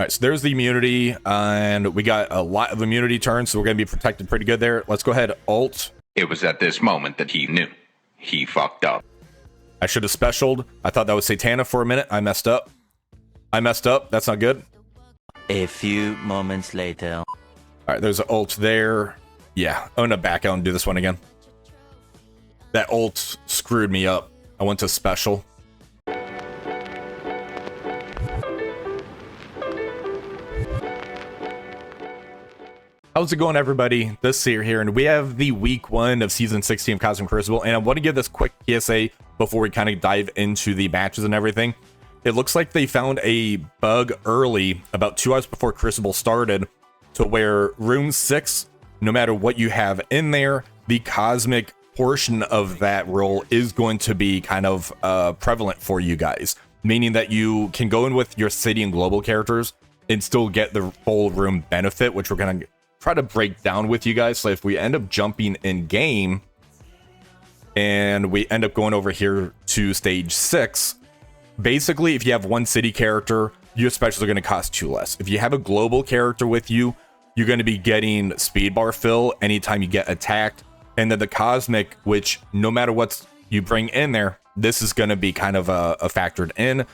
All right, so there's the immunity, and we got a lot of immunity turns, so we're going to be protected pretty good there. Let's go ahead, ult. It was at this moment that he knew. He fucked up. I should have specialed. I thought that was Satana for a minute. I messed up. That's not good. A few moments later. All right, there's an ult there. Yeah, I'm going to back out and do this one again. That ult screwed me up. I went to special. How's it going, everybody? This is Seer here, and we have the week 1 of season 16 of Cosmic Crucible, and I want to give this quick PSA before we kind of dive into the matches and everything. It looks like they found a bug early, about 2 hours before Crucible started, to where room 6, no matter what you have in there, the cosmic portion of that role is going to be kind of prevalent for you guys, meaning that you can go in with your city and global characters and still get the full room benefit, which we're going to try to break down with you guys. So if we end up jumping in game and we end up going over here to stage 6, basically if you have one city character, your specials are going to cost 2 less. If you have a global character with you, you're going to be getting speed bar fill anytime you get attacked. And then the cosmic, which no matter what you bring in there, this is going to be kind of a factored in.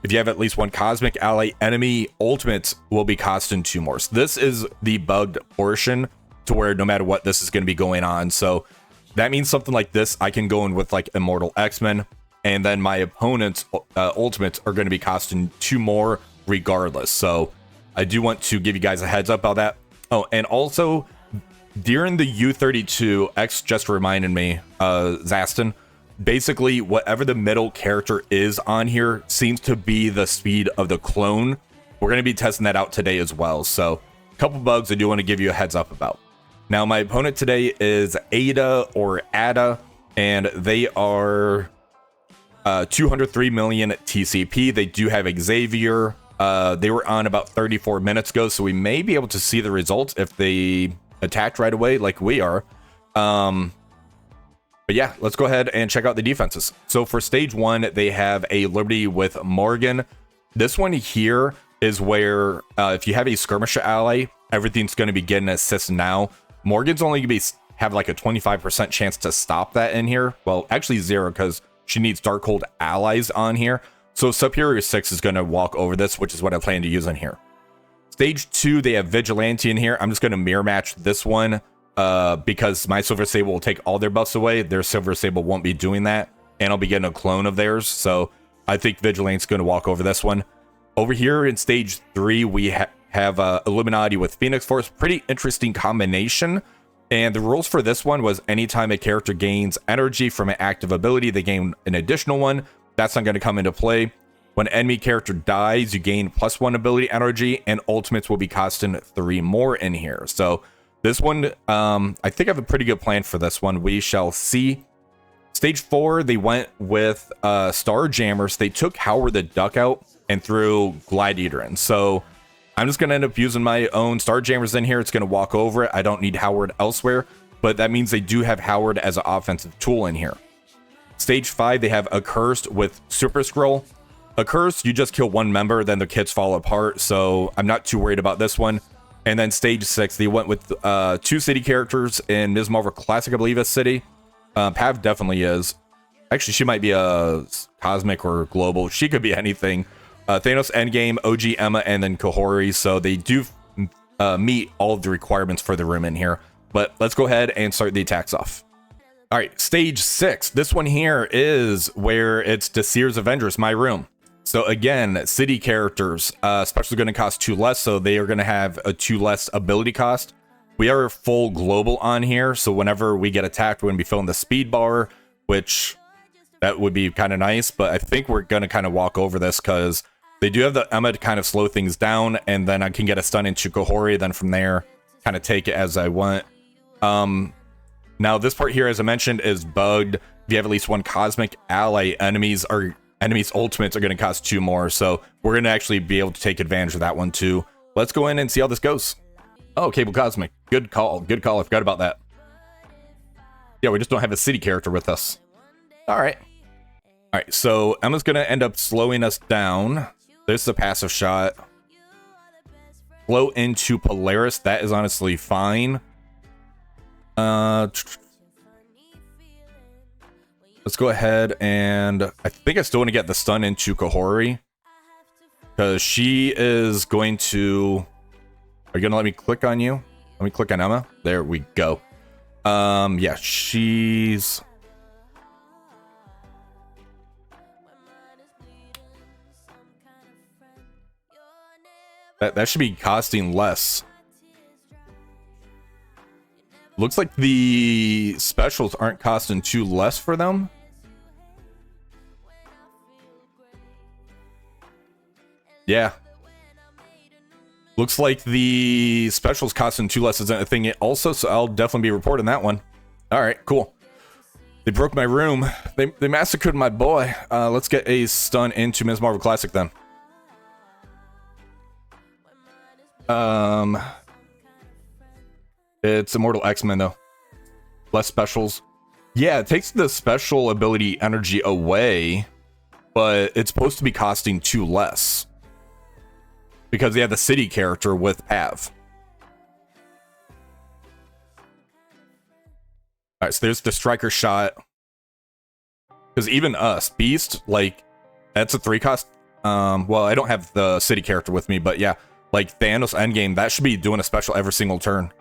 If you have at least one cosmic ally, enemy ultimates will be costing 2 more. So this is the bugged portion to where no matter what, this is going to be going on. So that means something like this, I can go in with like Immortal X-Men, and then my opponent's ultimates are going to be costing 2 more regardless. So I do want to give you guys a heads up about that. Oh, and also during the U32, X just reminded me, Zaston, basically whatever the middle character is on here seems to be the speed of the clone. We're going to be testing that out today as well. So a couple bugs I do want to give you a heads up about. Now my opponent today is Ada or Ada, and they are 203 million TCP. They do have Xavier. They were on about 34 minutes ago, so we may be able to see the results if they attacked right away like we are. But yeah, let's go ahead and check out the defenses. So for stage 1, they have a Liberty with Morgan. This one here is where if you have a skirmisher ally, everything's going to be getting assist now. Morgan's only going to have like a 25% chance to stop that in here. Well, actually 0, because she needs Darkhold allies on here. So Superior 6 is going to walk over this, which is what I plan to use in here. Stage 2, they have Vigilante in here. I'm just going to mirror match this one. Because my Silver Sable will take all their buffs away. Their Silver Sable won't be doing that, and I'll be getting a clone of theirs. So I think Vigilante's going to walk over this one. Over here in stage 3, we have Illuminati with Phoenix Force. Pretty interesting combination. And the rules for this one was anytime a character gains energy from an active ability, they gain an additional one. That's not going to come into play. When an enemy character dies, you gain +1 ability energy, and ultimates will be costing 3 more in here. So this one, I think I have a pretty good plan for this one. We shall see. Stage 4, they went with Starjammers. They took Howard the Duck out and threw Gladiator in. So I'm just going to end up using my own Starjammers in here. It's going to walk over it. I don't need Howard elsewhere, but that means they do have Howard as an offensive tool in here. Stage 5, they have Accursed with Super Scroll. Accursed, you just kill one member, then the kits fall apart. So I'm not too worried about this one. And then stage 6, they went with 2 city characters in Ms. Marvel Classic, I believe, is city. Pav definitely is. Actually, she might be a cosmic or global. She could be anything. Thanos Endgame, OG Emma, and then Kahori. So they do meet all of the requirements for the room in here. But let's go ahead and start the attacks off. All right, stage 6. This one here is where it's Desir's Avengers, my room. So again, city characters, special going to cost 2 less, so they are going to have a 2 less ability cost. We are full global on here, so whenever we get attacked, we're going to be filling the speed bar, which that would be kind of nice, but I think we're going to kind of walk over this because they do have the Emma to kind of slow things down, and then I can get a stun into Kahori, then from there, kind of take it as I want. Now, this part here, as I mentioned, is bugged. If you have at least one cosmic ally, enemies ultimates are going to cost 2 more, so we're going to actually be able to take advantage of that one too. Let's go in and see how this goes. Oh, Cable Cosmic. Good call. Good call. I forgot about that. Yeah, we just don't have a city character with us. All right. All right, so Emma's going to end up slowing us down. This is a passive shot. float into Polaris. That is honestly fine. Let's go ahead and I think I still want to get the stun into Kahori, because she is going to... Are you gonna let me click on you? Let me click on Emma. There we go. Yeah, she's... That should be costing less. Looks like the specials aren't costing too less for them. Yeah. Looks like the specials costing 2 less is a thing also, so I'll definitely be reporting that one. All right, cool. They broke my room. They massacred my boy. Let's get a stun into Ms. Marvel Classic then. It's Immortal X-Men though. Less specials. Yeah, it takes the special ability energy away, but it's supposed to be costing 2 less. Because they have the city character with Pav. Alright, so there's the striker shot. Because even us, Beast, like, that's a 3 cost. Well, I don't have the city character with me, but yeah. Like, Thanos Endgame, that should be doing a special every single turn.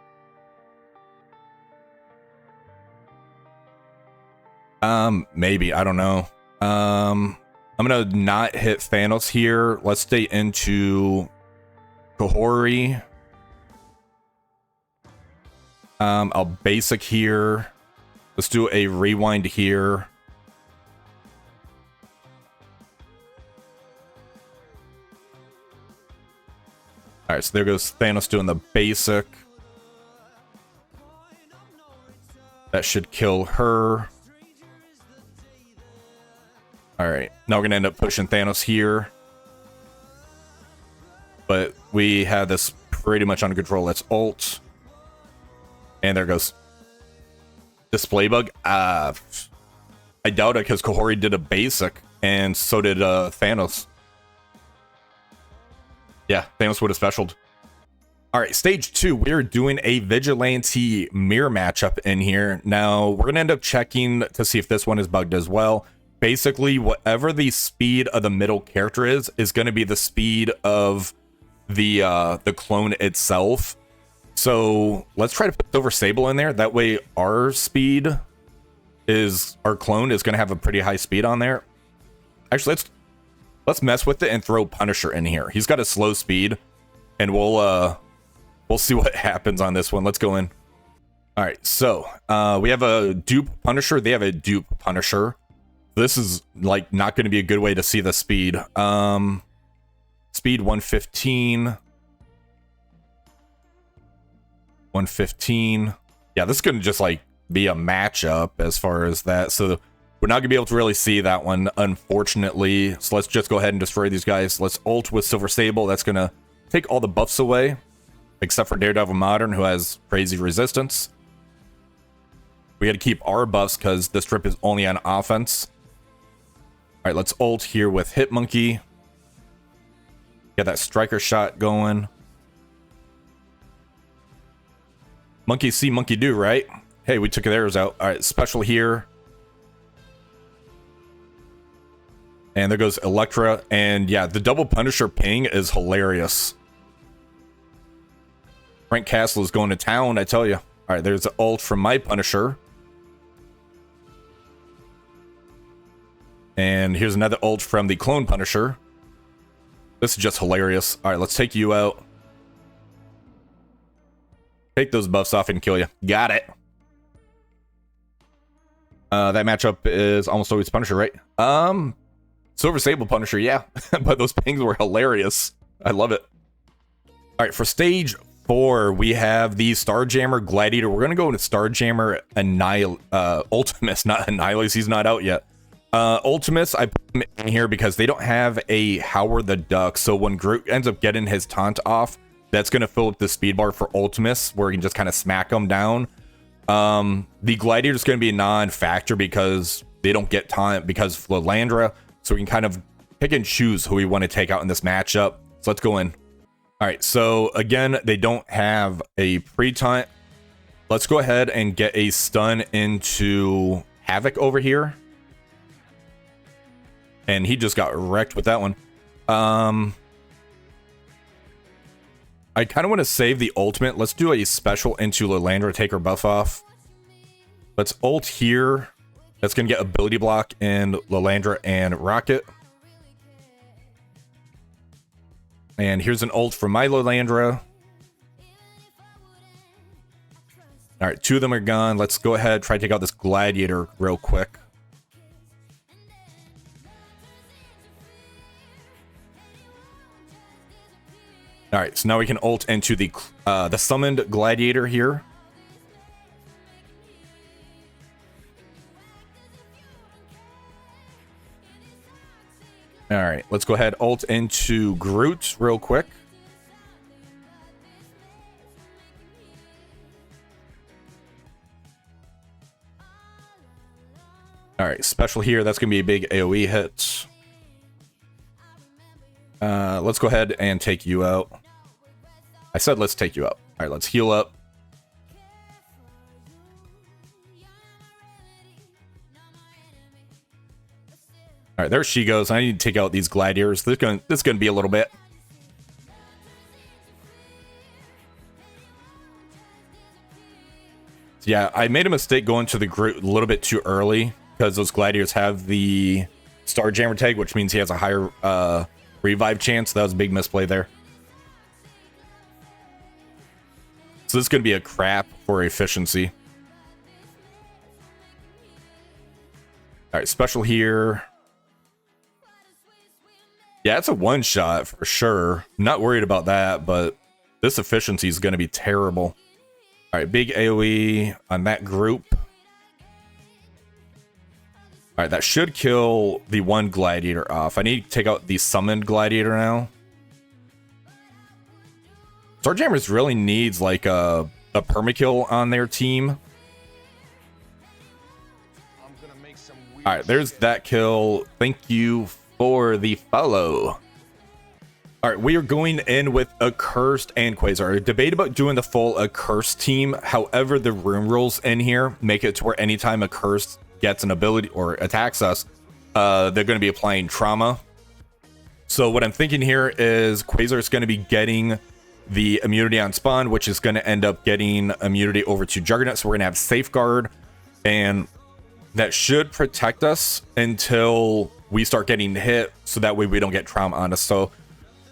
Maybe, I don't know. I'm gonna not hit Thanos here. Let's stay into Kahori. I'll basic here. Let's do a rewind here. Alright, so there goes Thanos doing the basic. That should kill her. Alright, now we're gonna end up pushing Thanos here. But we have this pretty much under control. Let's ult. And there goes. Display bug. I doubt it, because Kahori did a basic, and so did Thanos. Yeah, Thanos would have specialed. Alright, stage 2, we're doing a Vigilante mirror matchup in here. Now, we're gonna end up checking to see if this one is bugged as well. Basically, whatever the speed of the middle character is gonna be the speed of the clone itself. So let's try to put Silver Sable in there. That way our speed is, our clone is gonna have a pretty high speed on there. Actually, let's mess with it and throw Punisher in here. He's got a slow speed, and we'll see what happens on this one. Let's go in. All right, so we have a dupe Punisher. They have a dupe Punisher. This is like not going to be a good way to see the speed. Speed 115. 115. Yeah, this is going to just like be a matchup as far as that. So we're not going to be able to really see that one, unfortunately. So let's just go ahead and destroy these guys. Let's ult with Silver Sable. That's going to take all the buffs away, except for Daredevil Modern, who has crazy resistance. We got to keep our buffs because this strip is only on offense. All right, let's ult here with Hit Monkey. Get that striker shot going. Monkey see, monkey do, right? Hey, we took theirs out. All right, special here. And there goes Elektra. And yeah, the double Punisher ping is hilarious. Frank Castle is going to town, I tell you. All right, there's an ult from my Punisher. And here's another ult from the clone Punisher. This is just hilarious. All right, let's take you out. Take those buffs off and kill you. Got it. That matchup is almost always Punisher, right? Silver Sable Punisher, yeah. But those pings were hilarious. I love it. All right, for stage 4, we have the Starjammer Gladiator. We're going to go into Starjammer Ultimus, not Annihilus. He's not out yet. Ultimus, I put him in here because they don't have a Howard the Duck. So when Groot ends up getting his taunt off, that's going to fill up the speed bar for Ultimus, where he can just kind of smack him down. The Gladiator is going to be a non-factor because they don't get taunt because of Lilandra. So we can kind of pick and choose who we want to take out in this matchup. So let's go in. All right, so again, they don't have a pre-taunt. Let's go ahead and get a stun into Havoc over here. And he just got wrecked with that one. I kind of want to save the ultimate. Let's do a special into Lilandra, take her buff off. Let's ult here. That's going to get ability block in Lilandra and Rocket. And here's an ult for my Lilandra. All right, 2 of them are gone. Let's go ahead, try to take out this Gladiator real quick. All right, so now we can ult into the summoned Gladiator here. All right, let's go ahead, ult into Groot real quick. All right, special here. That's going to be a big AoE hit. Let's go ahead and take you out. I said let's take you out. All right, let's heal up. All right, there she goes. I need to take out these gladiators. This is going to be a little bit. So yeah, I made a mistake going to the group a little bit too early because those gladiators have the Starjammer tag, which means he has a higher revive chance. That was a big misplay there. So this is going to be a crap for efficiency. All right, special here. Yeah, it's a one-shot for sure. I'm not worried about that, but this efficiency is going to be terrible. All right, big AoE on that group. All right, that should kill the one gladiator off. I need to take out the summoned gladiator now. Starjammers really needs like a permakill on their team. All right, there's that kill. Thank you for the follow. All right, we are going in with Accursed and Quasar. Debate about doing the full Accursed team. However, the room rules in here make it to where anytime Accursed gets an ability or attacks us, they're going to be applying trauma. So what I'm thinking here is Quasar is going to be getting the immunity on spawn, which is going to end up getting immunity over to Juggernaut. So we're going to have Safeguard, and that should protect us until we start getting hit, so that way we don't get trauma on us. So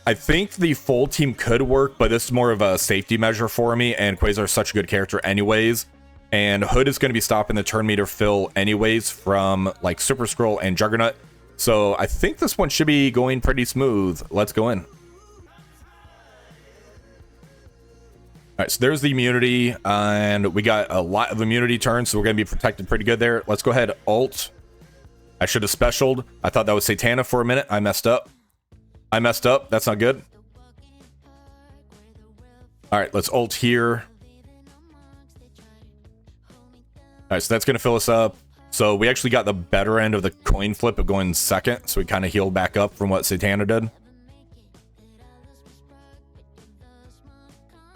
I think the full team could work, but this is more of a safety measure for me, and Quasar is such a good character anyways. And Hood is going to be stopping the turn meter fill anyways from like Super Scroll and Juggernaut. So I think this one should be going pretty smooth. Let's go in. All right, so there's the immunity, and we got a lot of immunity turns, so we're going to be protected pretty good there. Let's go ahead, ult. I should have specialed. I thought that was Satana for a minute. I messed up. That's not good. All right, let's ult here. All right, so that's going to fill us up. So we actually got the better end of the coin flip of going second, so we kind of healed back up from what Satana did.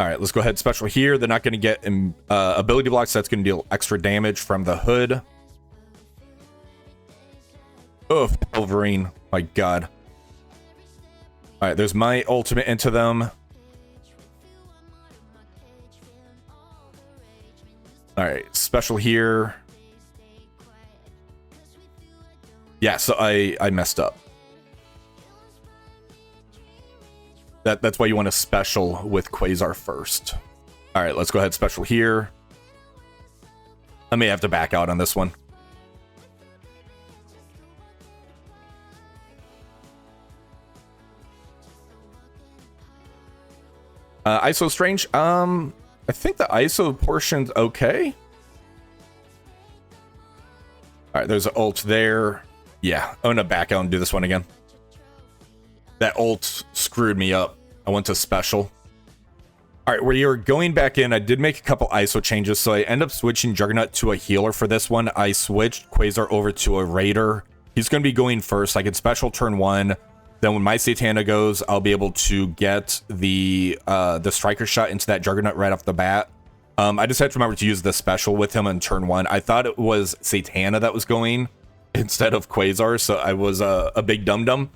All right, let's go ahead, special here. They're not going to get ability blocks. That's going to deal extra damage from the Hood. Oh, Wolverine. My God. All right, there's my ultimate into them. All right, special here. Yeah, so I messed up. That's why you want to special with Quasar first. All right, let's go ahead, special here. I may have to back out on this one. ISO Strange. I think the ISO portion's okay. All right, there's an ult there. Yeah, I'm gonna back out and do this one again. That ult screwed me up. I went to special. All right, we are going back in. I did make a couple ISO changes, so I end up switching Juggernaut to a healer for this one. I switched Quasar over to a Raider. He's going to be going first. I can special turn 1. Then when my Satana goes, I'll be able to get the striker shot into that Juggernaut right off the bat. I just have to remember to use the special with him on turn 1. I thought it was Satana that was going instead of Quasar, so I was a big dum-dum.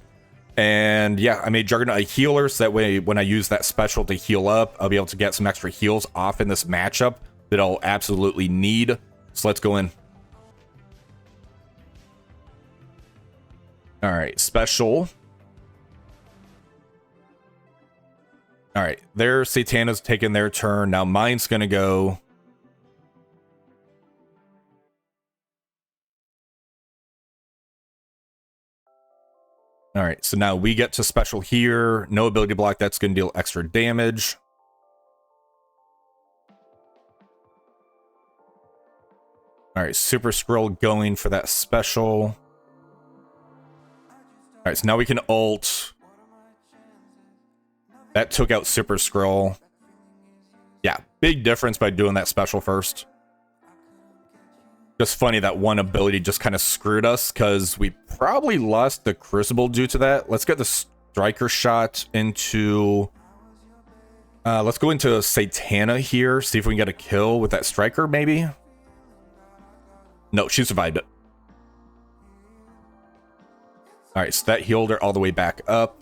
And yeah, I made Juggernaut a healer, so that way when I use that special to heal up, I'll be able to get some extra heals off in this matchup that I'll absolutely need. So let's go in. All right, special. All right, their Satana's taking their turn. Now mine's going to go. All right, so now we get to special here. No ability block. That's going to deal extra damage. All right, Super Scroll going for that special. All right, so now we can ult. That took out Super Scroll. Yeah, big difference by doing that special first. Just funny that one ability just kind of screwed us because we probably lost the Crucible due to that. Let's get the striker shot into... let's go into Satana here. See if we can get a kill with that striker, maybe? No, she survived it. Alright, so that healed her all the way back up.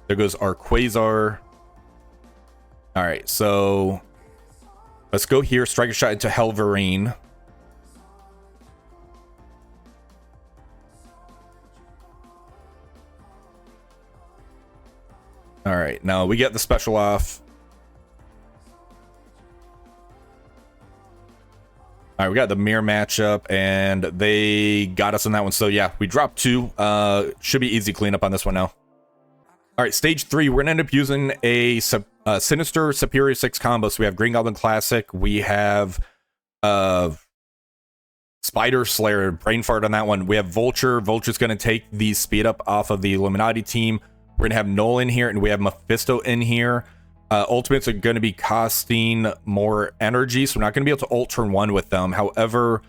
There goes our Quasar. Alright, so... let's go here. Striker shot into Helverine. Alright, now we get the special off. Alright, we got the mirror matchup, and they got us on that one. So yeah, we dropped 2. Should be easy cleanup on this one now. Alright, stage 3, we're gonna end up using a Sinister Superior 6 combo. So we have Green Goblin Classic, we have Spider Slayer, Brain Fart on that one. We have Vulture. Vulture's gonna take the speed up off of the Illuminati team. We're gonna have Null in here, and we have Mephisto in here. Ultimates are gonna be costing more energy, so we're not gonna be able to ult turn 1 with them. However,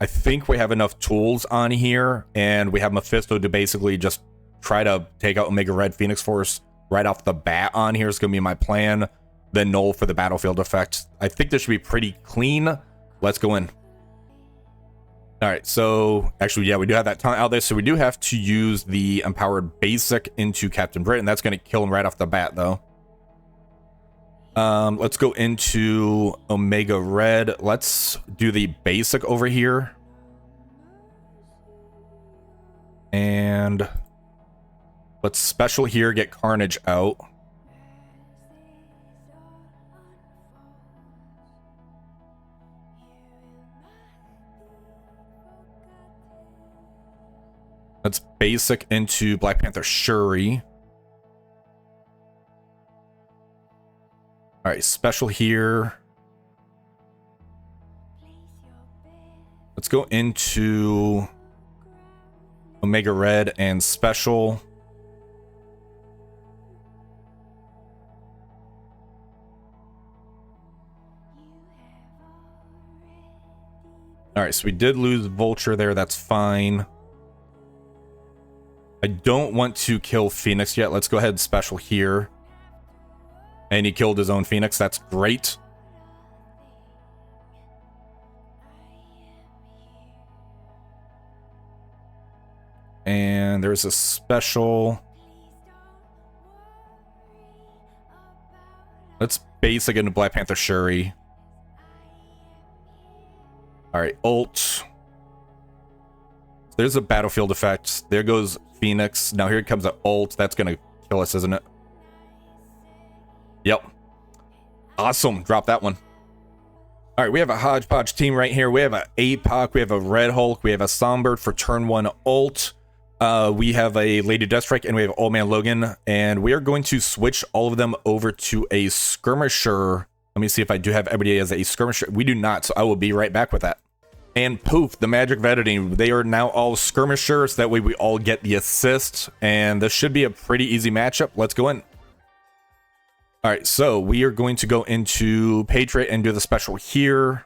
I think we have enough tools on here, and we have Mephisto to basically just try to take out Omega Red Phoenix Force right off the bat on here is gonna be my plan. Then Null for the battlefield effect. I think this should be pretty clean. Let's go in. All right, so actually, yeah, we do have that taunt out there, so we do have to use the Empowered Basic into Captain Britain. That's going to kill him right off the bat, though. Let's go into Omega Red. Let's do the Basic over here. And let's special here, get Carnage out. Let's basic into Black Panther Shuri. All right, special here. Let's go into Omega Red and special. All right, so we did lose Vulture there. That's fine. I don't want to kill Phoenix yet. Let's go ahead and special here. And he killed his own Phoenix. That's great. And there's a special. Let's basic into Black Panther Shuri. All right, ult. There's a battlefield effect. There goes Phoenix. Now here comes an ult. That's going to kill us, isn't it? Yep. Awesome. Drop that one. All right, we have a hodgepodge team right here. We have an APOC. We have a Red Hulk. We have a Songbird for turn 1 ult. We have a Lady Deathstrike, and we have Old Man Logan. And we are going to switch all of them over to a Skirmisher. Let me see if I do have everybody as a Skirmisher. We do not, so I will be right back with that. And poof, the magic of editing. They are now all Skirmishers. That way we all get the assist. And this should be a pretty easy matchup. Let's go in. All right, so we are going to go into Patriot and do the special here.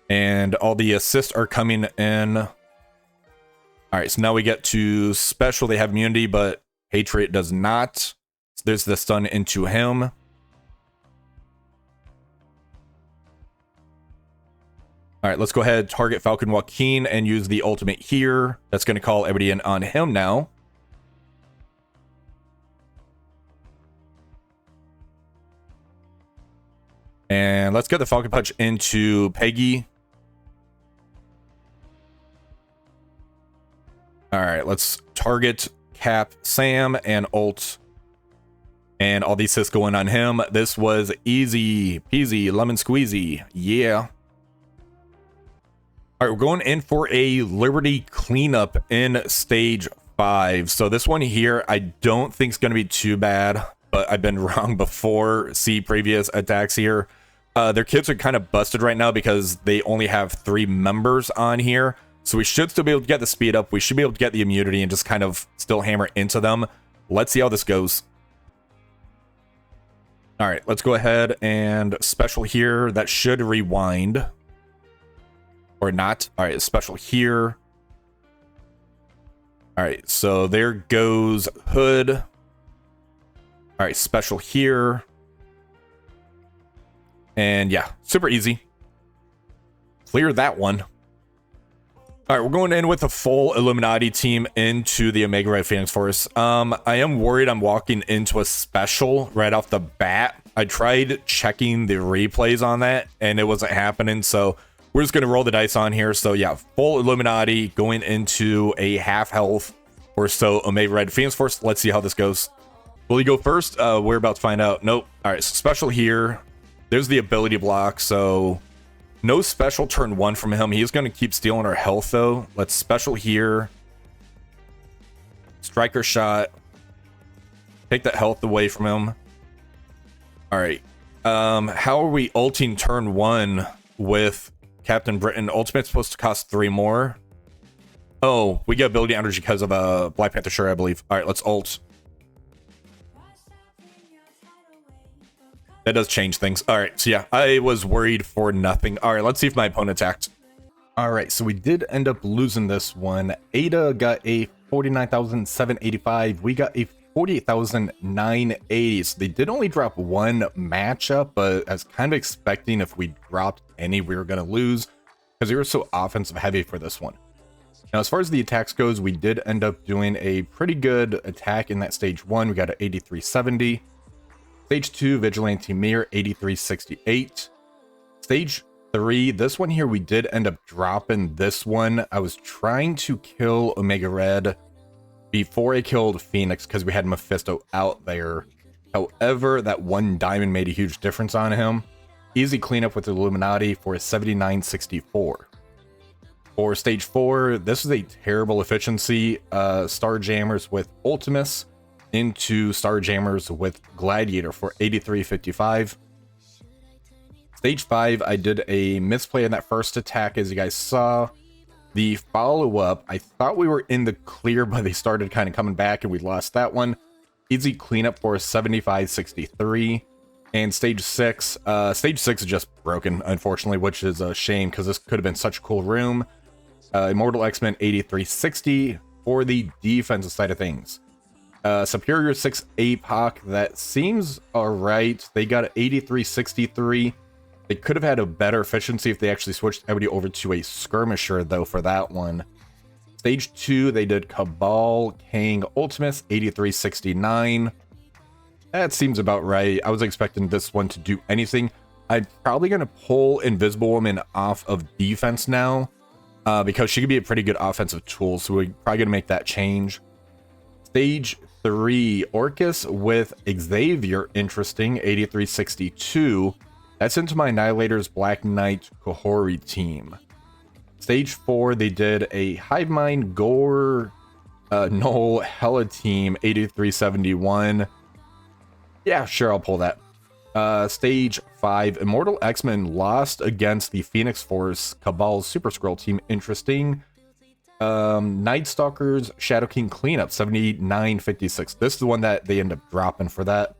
And all the assists are coming in. All right, so now we get to special. They have immunity, but Patriot does not. So there's the stun into him. All right, let's go ahead, target Falcon Joaquin, and use the ultimate here. That's going to call everybody in on him now. And let's get the Falcon Punch into Peggy. All right, let's target Cap Sam and ult. And all these assists going on him. This was easy peasy, lemon squeezy. Yeah. All right, we're going in for a Liberty cleanup in stage 5. So this one here, I don't think is going to be too bad, but I've been wrong before. See previous attacks here. Their kits are kind of busted right now because they only have 3 members on here. So we should still be able to get the speed up. We should be able to get the immunity and just kind of still hammer into them. Let's see how this goes. All right, let's go ahead and special here. That should rewind. Or not. All right, special here. All right, so there goes Hood. All right, special here. And yeah, super easy. Clear that one. All right, we're going in with a full Illuminati team into the Omega Red Phoenix Force. I am worried I'm walking into a special right off the bat. I tried checking the replays on that, and it wasn't happening, so we're just going to roll the dice on here. So yeah, full Illuminati going into a half health or so Omega Red Phoenix Force. Let's see how this goes. Will he go first? We're about to find out. Nope. All right, so special here. There's the ability block, so no special turn 1 from him. He's going to keep stealing our health, though. Let's special here. Striker shot. Take that health away from him. All right. How are we ulting turn 1 with Captain Britain? Ultimate's supposed to cost 3 more. Oh, we get ability energy because of a Black Panther shirt, I believe. All right, let's ult. That does change things. All right, so yeah, I was worried for nothing. All right, let's see if my opponent attacked. All right, so we did end up losing this one. Ada got a 49,785. We got a 48,980. So they did only drop 1 matchup, but I was kind of expecting if we dropped any, we were going to lose because they were so offensive heavy for this one. Now, as far as the attacks goes, we did end up doing a pretty good attack in that stage 1. We got an 8370. Stage 2, Vigilante Mirror, 8368. Stage 3, this one here, we did end up dropping this one. I was trying to kill Omega Red before I killed Phoenix because we had Mephisto out there. However, that 1 diamond made a huge difference on him. Easy cleanup with the Illuminati for a 7964. For stage 4, this is a terrible efficiency. Starjammers with Ultimus into Starjammers with Gladiator for 8355. Stage 5, I did a misplay in that first attack, as you guys saw. The follow-up, I thought we were in the clear, but they started kind of coming back, and we lost that one. Easy cleanup for 7563. And stage 6, stage 6 is just broken, unfortunately, which is a shame, because this could have been such a cool room. Immortal X-Men 8360 for the defensive side of things. Superior 6 APOC, that seems alright. They got 8363. They could have had a better efficiency if they actually switched everybody over to a skirmisher, though, for that one. Stage 2, they did Cabal, Kang, Ultimus, 8369. That seems about right. I was expecting this one to do anything. I'm probably going to pull Invisible Woman off of defense now, because she could be a pretty good offensive tool, so we're probably going to make that change. Stage 3, Orcus with Xavier, interesting, 8362. That's into my Annihilator's Black Knight Kahori team. Stage 4, they did a Hive Mind Gore Null Hella team, 8371. Yeah, sure, I'll pull that. Stage 5, Immortal X-Men lost against the Phoenix Force Cabal's Super Skrull team, interesting. Night Stalkers Shadow King Cleanup, 7956. This is the one that they end up dropping for that.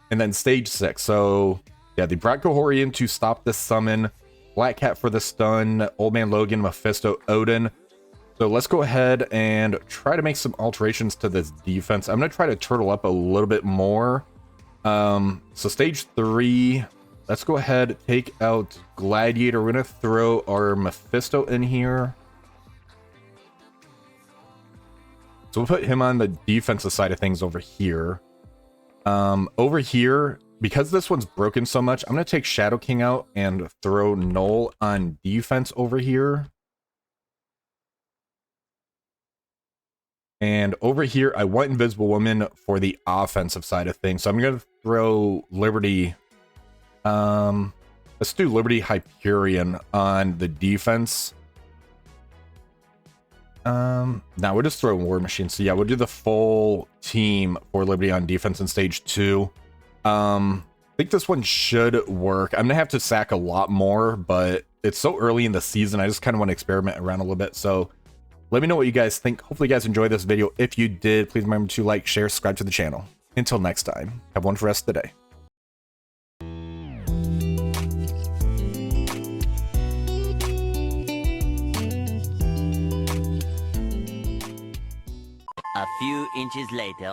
And then stage 6, so yeah, they brought Kahori in to stop the summon. Black Cat for the stun, Old Man Logan, Mephisto, Odin. So let's go ahead and try to make some alterations to this defense. I'm going to try to turtle up a little bit more. So stage 3, let's go ahead, take out Gladiator. We're going to throw our Mephisto in here. So we'll put him on the defensive side of things over here. Over here, because this one's broken so much, I'm going to take Shadow King out and throw Null on defense over here. And over here, I want Invisible Woman for the offensive side of things. So I'm going to throw Liberty. Let's do Liberty Hyperion on the defense. Now we'll just throw War Machine. So yeah, we'll do the full team for Liberty on defense in stage 2. I think this one should work. I'm going to have to sack a lot more, but it's so early in the season. I just kind of want to experiment around a little bit. So let me know what you guys think. Hopefully you guys enjoyed this video. If you did, please remember to like, share, subscribe to the channel. Until next time, have one for the rest of the day. A few inches later.